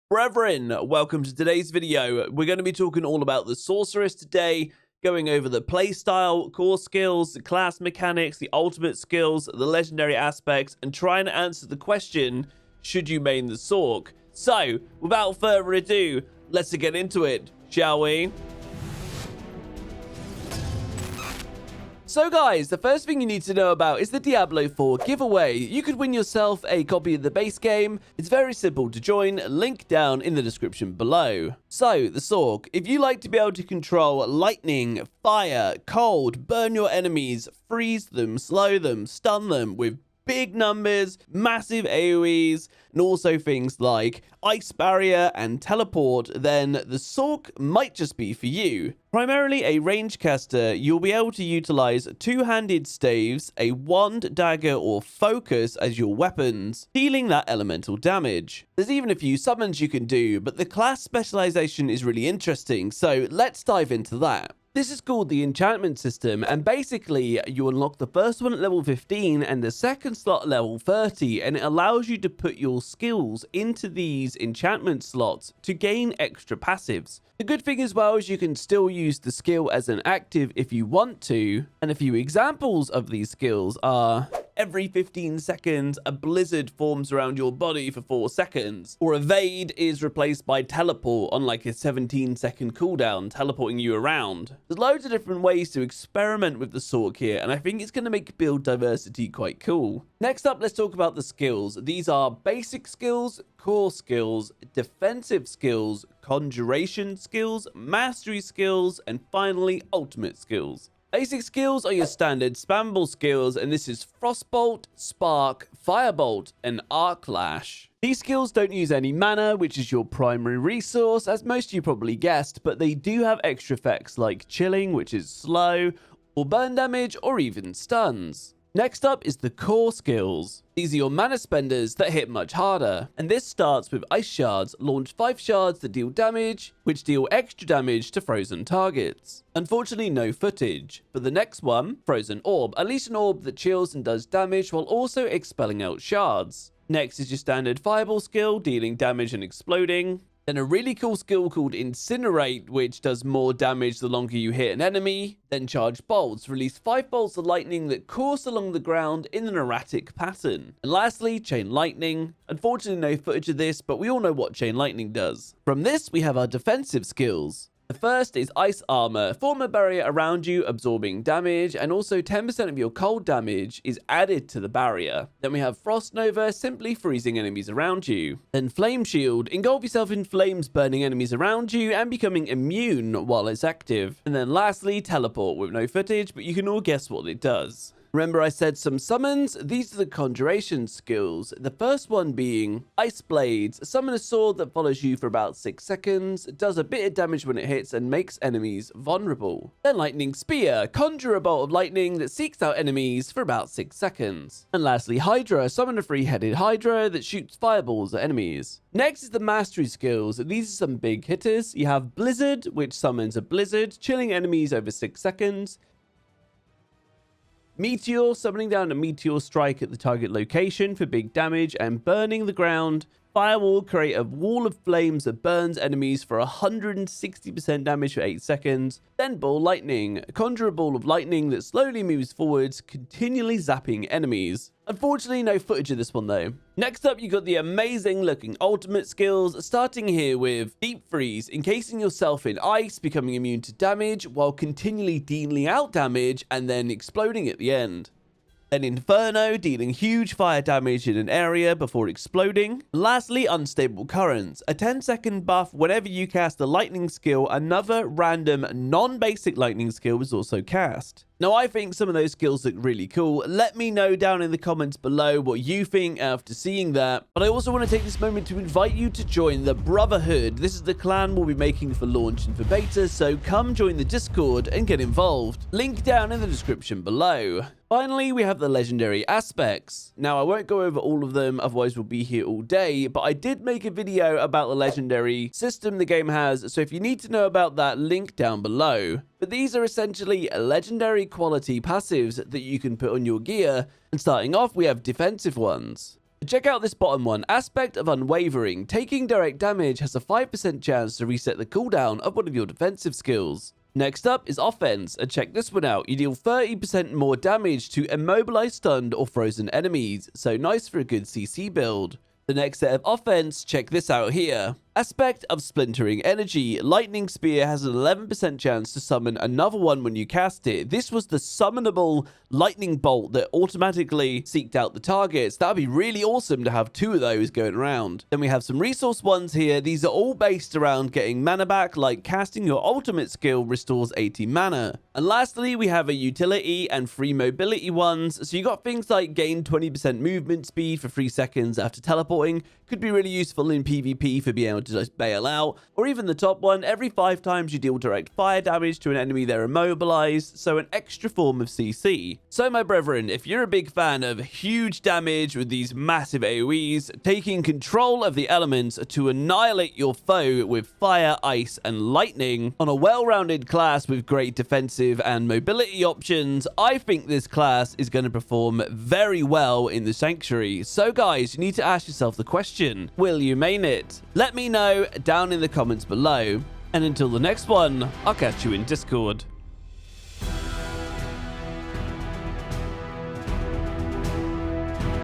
Brethren, welcome to today's video. We're going to be talking all about the Sorceress today, going over the playstyle, core skills, the class mechanics, the ultimate skills, the legendary aspects, and trying to answer the question, should you main the Sorc? So, without further ado, let's get into it, shall we? So guys, the first thing you need to know about is the Diablo 4 giveaway. You could win yourself a copy of the base game. It's very simple to join, link down in the description below. So, the Sorc. If you like to be able to control lightning, fire, cold, burn your enemies, freeze them, slow them, stun them with big numbers, massive AoEs, and also things like ice barrier and teleport, then the Sorc might just be for you. Primarily a range caster, you'll be able to utilize two-handed staves, a wand, dagger, or focus as your weapons, dealing that elemental damage. There's even a few summons you can do, but the class specialization is really interesting, so let's dive into that. This is called the enchantment system, and basically you unlock the first one at level 15 and the second slot at level 30, and it allows you to put your skills into these enchantment slots to gain extra passives. The good thing as well is you can still use the skill as an active if you want to, and a few examples of these skills are: every 15 seconds, a blizzard forms around your body for 4 seconds. Or evade is replaced by teleport on like a 17-second cooldown, teleporting you around. There's loads of different ways to experiment with the Sorc here, and I think it's going to make build diversity quite cool. Next up, let's talk about the skills. These are basic skills, core skills, defensive skills, conjuration skills, mastery skills, and finally, ultimate skills. Basic skills are your standard spammable skills, and this is Frostbolt, Spark, Firebolt, and Arc Lash. These skills don't use any mana, which is your primary resource, as most of you probably guessed, but they do have extra effects like chilling, which is slow, or burn damage, or even stuns. Next up is the core skills. These are your mana spenders that hit much harder, and this starts with Ice Shards. Launch 5 shards that deal damage, which deal extra damage to frozen targets. Unfortunately, no footage. For the next one, Frozen Orb. At least an orb that chills and does damage while also expelling out shards. Next is your standard Fireball skill, dealing damage and exploding. Then a really cool skill called Incinerate, which does more damage the longer you hit an enemy. Then Charge Bolts. Release 5 bolts of lightning that course along the ground in an erratic pattern. And lastly, Chain Lightning. Unfortunately, no footage of this, but we all know what Chain Lightning does. From this, we have our defensive skills. The first is Ice Armor. Form a barrier around you, absorbing damage, and also 10% of your cold damage is added to the barrier. Then we have Frost Nova, simply freezing enemies around you. Then Flame Shield. Engulf yourself in flames, burning enemies around you and becoming immune while it's active. And then lastly, Teleport, with no footage, but you can all guess what it does. Remember I said some summons? These are the conjuration skills. The first one being Ice Blades. Summon a sword that follows you for about 6 seconds, does a bit of damage when it hits, and makes enemies vulnerable. Then Lightning Spear. Conjure a bolt of lightning that seeks out enemies for about 6 seconds. And lastly, Hydra. Summon a 3-headed Hydra that shoots fireballs at enemies. Next is the mastery skills. These are some big hitters. You have Blizzard, which summons a blizzard, chilling enemies over 6 seconds. Meteor, summoning down a meteor strike at the target location for big damage and burning the ground. Firewall, create a wall of flames that burns enemies for 160% damage for 8 seconds. Then Ball Lightning, conjure a ball of lightning that slowly moves forwards, continually zapping enemies. Unfortunately, no footage of this one though. Next up, you got the amazing looking ultimate skills, starting here with Deep Freeze, encasing yourself in ice, becoming immune to damage, while continually dealing out damage and then exploding at the end. Then Inferno, dealing huge fire damage in an area before exploding. Lastly, Unstable Currents, a 10-second buff whenever you cast a lightning skill. Another random non-basic lightning skill is also cast. Now, I think some of those skills look really cool. Let me know down in the comments below what you think after seeing that. But I also want to take this moment to invite you to join the Brotherhood. This is the clan we'll be making for launch and for beta, so come join the Discord and get involved. Link down in the description below. Finally, we have the legendary aspects. Now, I won't go over all of them, otherwise we'll be here all day, but I did make a video about the legendary system the game has, so if you need to know about that, link down below. But these are essentially legendary quality passives that you can put on your gear, and starting off, we have defensive ones. Check out this bottom one. Aspect of Unwavering. Taking direct damage has a 5% chance to reset the cooldown of one of your defensive skills. Next up is Offense, and check this one out. You deal 30% more damage to immobilized, stunned, or frozen enemies, so nice for a good CC build. The next set of offense, check this out here. Aspect of Splintering Energy. Lightning Spear has an 11% chance to summon another one when you cast it. This was the summonable lightning bolt that automatically seeked out the targets. That would be really awesome to have 2 of those going around. Then we have some resource ones here. These are all based around getting mana back, like casting your ultimate skill restores 80 mana. And lastly, we have a utility and free mobility ones. So you got things like gain 20% movement speed for 3 seconds after teleporting. Could be really useful in PvP for being able to just bail out. Or even the top one, every 5 times you deal direct fire damage to an enemy, they're immobilized, so an extra form of CC. So my brethren, if you're a big fan of huge damage with these massive AoEs, taking control of the elements to annihilate your foe with fire, ice, and lightning, on a well-rounded class with great defensive and mobility options, I think this class is going to perform very well in the Sanctuary. So guys, you need to ask yourself the question, will you main it? Let me know down in the comments below. And until the next one, I'll catch you in Discord.